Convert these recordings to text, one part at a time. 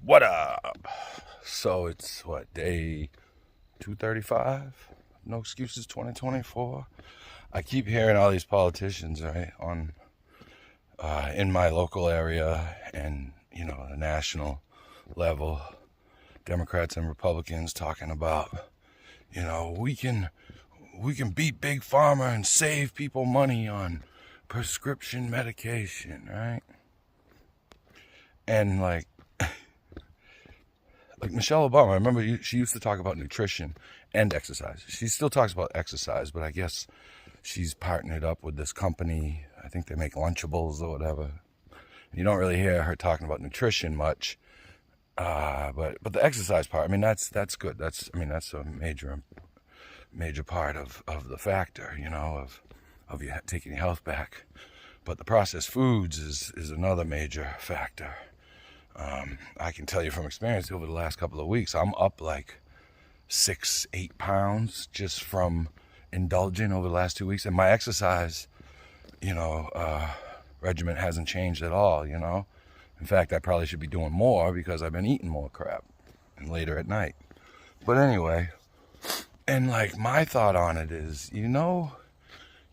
What up? So it's what, day 235? No excuses 2024. I keep hearing all these politicians, right, on in my local area and the national level, Democrats and Republicans talking about, we can beat big pharma and save people money on prescription medication, right? And like Michelle Obama, I remember she used to talk about nutrition and exercise. She still talks about exercise, but I guess she's partnered up with this company. I think they make Lunchables or whatever. You don't really hear her talking about nutrition much, but the exercise part. I mean, that's good. That's a major part of the factor, of you taking your health back. But the processed foods is another major factor. I can tell you from experience over the last couple of weeks, I'm up like 6-8 pounds just from indulging over the last 2 weeks. And my exercise, regimen hasn't changed at all, In fact, I probably should be doing more because I've been eating more crap and later at night. But anyway, and like my thought on it is,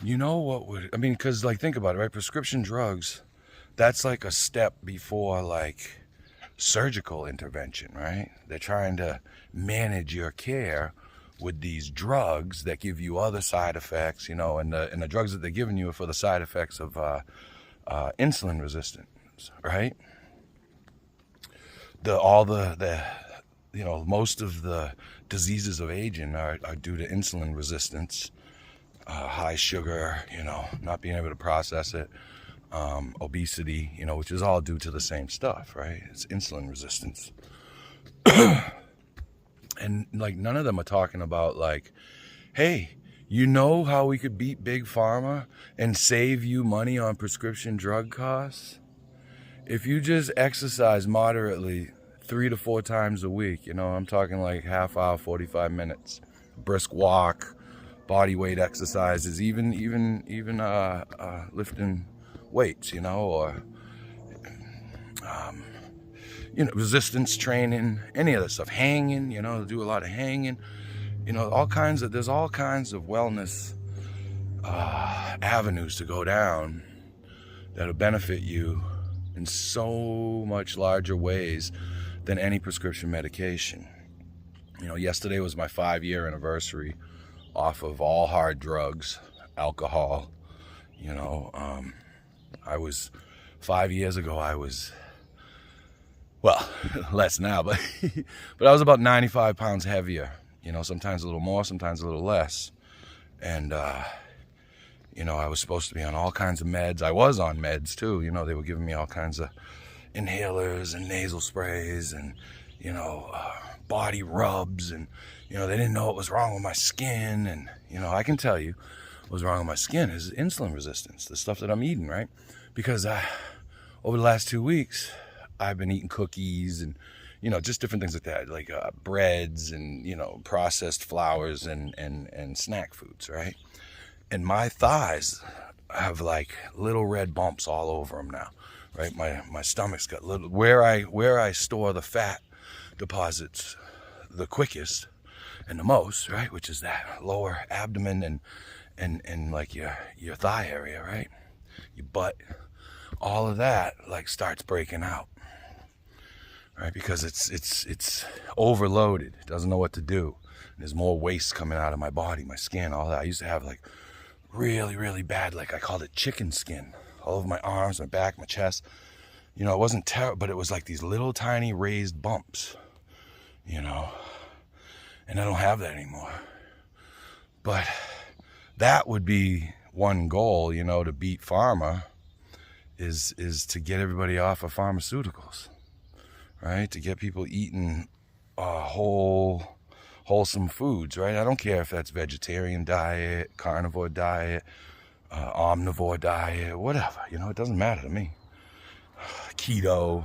because think about it, right? Prescription drugs, that's like a step before like surgical intervention, right? They're trying to manage your care with these drugs that give you other side effects, and the drugs that they're giving you are for the side effects of insulin resistance, right? Most of the diseases of aging are due to insulin resistance, high sugar, not being able to process it, obesity, which is all due to the same stuff, right? It's insulin resistance. And like none of them are talking about like, hey, how we could beat big pharma and save you money on prescription drug costs? If you just exercise moderately 3 to 4 times a week, I'm talking like half hour, 45 minutes, brisk walk, body weight exercises, even lifting weights, or resistance training, any of that stuff, hanging, do a lot of hanging, there's all kinds of wellness avenues to go down that'll benefit you in so much larger ways than any prescription medication. Yesterday was my 5-year anniversary off of all hard drugs, alcohol. I was 5 years ago, well, less now, but but I was about 95 pounds heavier, sometimes a little more, sometimes a little less. And, I was supposed to be on all kinds of meds. I was on meds too. They were giving me all kinds of inhalers and nasal sprays and, body rubs. And, they didn't know what was wrong with my skin. And, I can tell you what's wrong with my skin is insulin resistance, the stuff that I'm eating, right? Because over the last 2 weeks, I've been eating cookies and, just different things like that, like breads and, processed flours and snack foods, right? And my thighs have like little red bumps all over them now, right? My stomach's got little, where I store the fat deposits the quickest and the most, right? Which is that lower abdomen and like your thigh area, right? Your butt, all of that like starts breaking out, right? Because it's overloaded. It doesn't know what to do. There's more waste coming out of my body, my skin, all that. I used to have like really, really bad, like I called it chicken skin, all over my arms, my back, my chest. It wasn't terrible, but it was like these little tiny raised bumps, and I don't have that anymore. But that would be one goal, to beat pharma, is to get everybody off of pharmaceuticals, right? To get people eating wholesome foods, right? I don't care if that's vegetarian diet, carnivore diet, omnivore diet, whatever, it doesn't matter to me. Keto,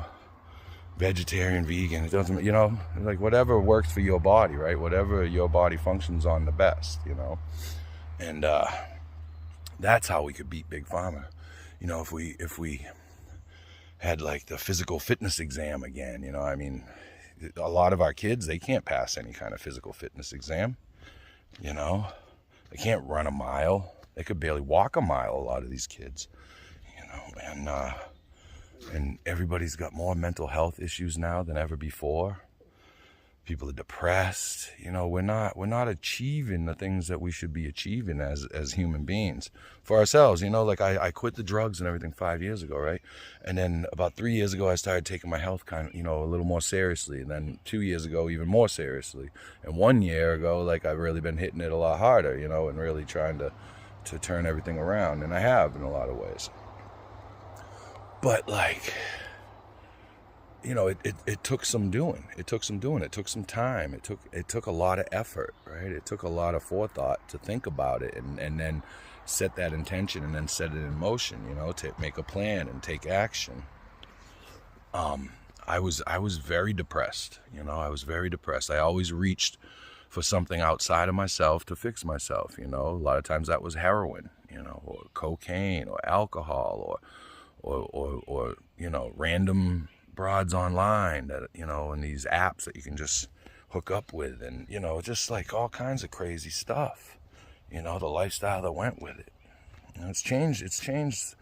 vegetarian, vegan, it doesn't, like whatever works for your body, right? Whatever your body functions on the best, and that's how we could beat big pharma. If we had like the physical fitness exam again. You know, I mean, a lot of our kids, they can't pass any kind of physical fitness exam. You know, they can't run a mile. They could barely walk a mile, a lot of these kids. You know, and everybody's got more mental health issues now than ever before. People are depressed. You know, we're not achieving the things that we should be achieving as human beings for ourselves. You know, like I quit the drugs and everything 5 years ago, right? And then about 3 years ago, I started taking my health kind of, you know, a little more seriously. And then 2 years ago, even more seriously. And 1 year ago, like I've really been hitting it a lot harder, you know, and really trying to turn everything around. And I have in a lot of ways. But like, you know, it took some doing. It took some doing. It took some time. It took a lot of effort, right? It took a lot of forethought to think about it and then set that intention and then set it in motion, you know, to make a plan and take action. I was very depressed, you know, I was very depressed. I always reached for something outside of myself to fix myself, you know. A lot of times that was heroin, you know, or cocaine or alcohol or you know, random broads online that, you know, and these apps that you can just hook up with, and, you know, just like all kinds of crazy stuff, you know, the lifestyle that went with it. You know, it's changed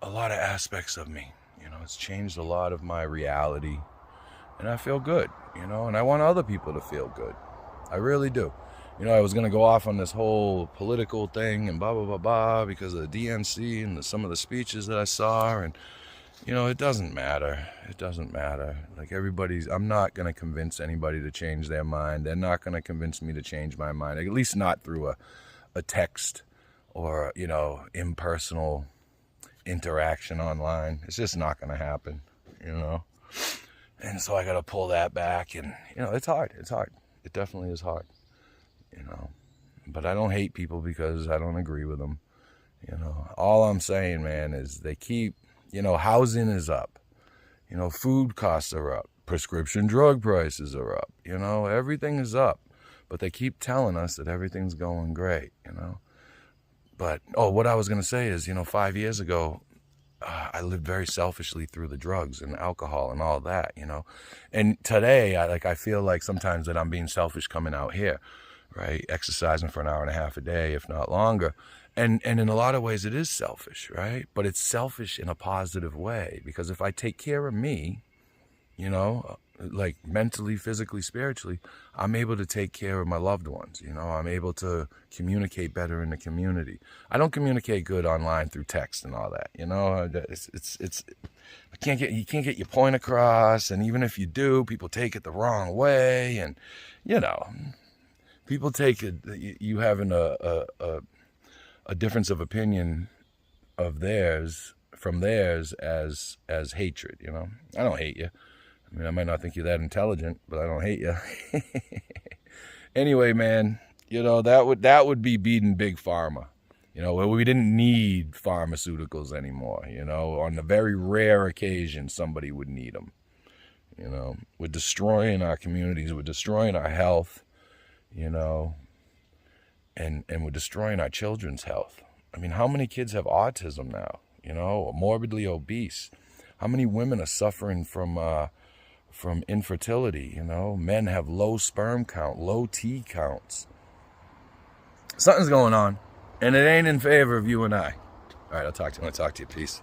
a lot of aspects of me, you know, it's changed a lot of my reality, and I feel good, you know, and I want other people to feel good. I really do. You know, I was going to go off on this whole political thing and blah, blah, blah, blah, because of the DNC and some of the speeches that I saw, and, you know, it doesn't matter. It doesn't matter. Like I'm not going to convince anybody to change their mind. They're not going to convince me to change my mind, at least not through a text or, you know, impersonal interaction online. It's just not going to happen, you know. And so I got to pull that back, and, you know, it's hard. It's hard. It definitely is hard, you know. But I don't hate people because I don't agree with them, you know. All I'm saying, man, is they keep, you know, housing is up. You know, food costs are up. Prescription drug prices are up. You know, everything is up. But they keep telling us that everything's going great, you know. But, what I was going to say is, you know, 5 years ago, I lived very selfishly through the drugs and alcohol and all that, you know. And today, I feel like sometimes that I'm being selfish coming out here, right? Exercising for an hour and a half a day, if not longer. And in a lot of ways it is selfish, right? But it's selfish in a positive way, because if I take care of me, you know, like mentally, physically, spiritually, I'm able to take care of my loved ones. You know, I'm able to communicate better in the community. I don't communicate good online through text and all that. You know, you can't get your point across, and even if you do, people take it the wrong way, and, you know, people take it, you having a difference of opinion of theirs from theirs as hatred, you know. I don't hate you. I mean, I might not think you're that intelligent, but I don't hate you. Anyway, man, you know, that would be beating big pharma. You know, we didn't need pharmaceuticals anymore, you know. On the very rare occasion somebody would need them. You know, we're destroying our communities, we're destroying our health, you know. And we're destroying our children's health. I mean, how many kids have autism now, you know, or morbidly obese? How many women are suffering from infertility, you know? Men have low sperm count, low T counts. Something's going on, and it ain't in favor of you and I. All right, I'll talk to you. Peace.